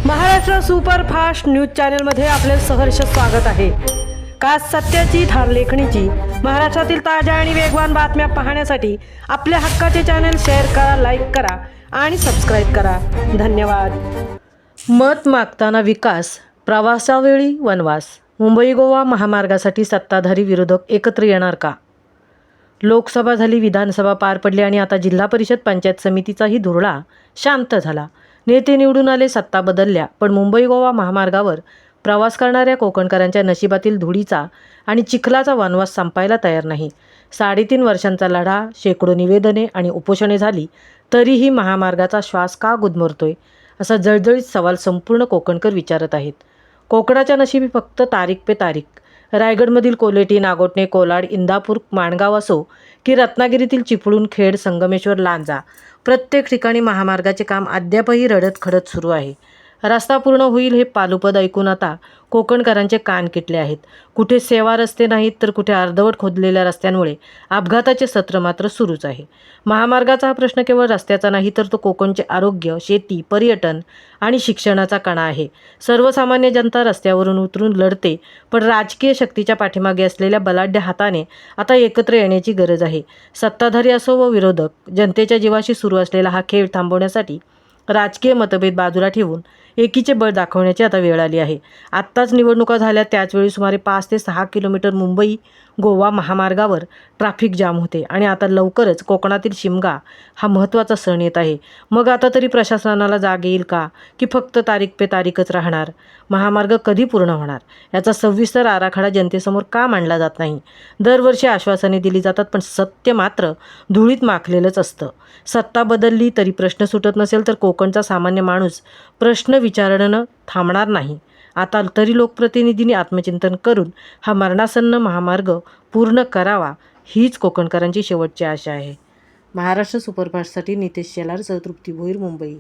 Maharashtra superfast news चॅनलमध्ये आपले सहर्ष स्वागत आहे। खास सत्याची थार लेखणीची महाराष्ट्रातील ताज्या आणि वेगवान बातम्या पाहण्यासाठी आपल्या हक्काचे चॅनल शेअर करा, लाईक करा आणि सबस्क्राईब करा। धन्यवाद। मत मागताना विकास, प्रवासावेळी वनवास। मुंबई गोवा महामार्गासाठी सत्ताधारी विरोधक एकत्र येणार का? लोकसभा झाली, विधानसभा पार पडली आणि आता जिल्हा परिषद पंचायत समितीचाही धुरळा शांत झाला। नेते निवडून आले, सत्ता बदलल्या, पण मुंबई गोवा महामार्गावर प्रवास करणाऱ्या कोकणकरांच्या नशिबातील धुळीचा आणि चिखलाचा वनवास संपायला तयार नाही। 3.5 वर्षांचा लढा, शेकडो निवेदने आणि उपोषणे झाली, तरीही महामार्गाचा श्वास का गुदमरतोय, असा जळजळीत सवाल संपूर्ण कोकणकर विचारत आहेत। कोकणाच्या नशिबी फक्त तारीख पे तारीख। रायगडमधील कोलेटी, नागोठणे, कोलाड, इंदापूर, माणगाव असो की रत्नागिरीतील चिपळूण, खेड, संगमेश्वर, लांजा, प्रत्येक ठिकाणी महामार्गाचे काम अद्यापही रडत खडत सुरू आहे। रस्ता पूर्ण होईल हे पालुपद ऐकून आता कोकणकरांचे कान किटले आहेत। कुठे सेवा रस्ते नाहीत, तर कुठे अर्धवट खोदलेल्या रस्त्यांमुळे अपघाताचे सत्र मात्र सुरूच आहे। महामार्गाचा हा प्रश्न केवळ रस्त्याचा नाही, तर तो कोकणचे आरोग्य, शेती, पर्यटन आणि शिक्षणाचा कणा आहे। सर्वसामान्य जनता रस्त्यावरून उतरून लढते, पण राजकीय शक्तीच्या पाठीमागे असलेल्या बलाढ्य हाताने आता एकत्र येण्याची गरज आहे। सत्ताधारी असो व विरोधक, जनतेच्या जीवाशी सुरू असलेला हा खेळ थांबवण्यासाठी राजकीय मतभेद बाजूला ठेवून एकीचे बळ दाखवण्याची आता वेळ आली आहे। आत्ताच निवडणुका झाल्या, त्याचवेळी सुमारे 5 ते 6 किलोमीटर मुंबई गोवा महामार्गावर ट्रॅफिक जाम होते आणि आता लवकरच कोकणातील शिमगा हा महत्त्वाचा सण येत आहे। मग आता तरी प्रशासनाला जाग येईल का, की फक्त तारीख पे तारीखच राहणार? महामार्ग कधी पूर्ण होणार याचा सविस्तर आराखडा जनतेसमोर का मांडला जात नाही? दरवर्षी आश्वासने दिली जातात, पण सत्य मात्र धुळीत माखलेलंच असतं। सत्ता बदलली तरी प्रश्न सुटत नसेल, तर कोकणचा सामान्य माणूस प्रश्न विचारणं थांबणार नाही। आता तरी लोकप्रतिनिधींनी आत्मचिंतन करून हा मरणासन्न महामार्ग पूर्ण करावा, हीच कोकणकरांची शेवटची आशा आहे। महाराष्ट्र सुपरफास्टसाठी नितेश शेलार, तृप्ती भोईर, मुंबई।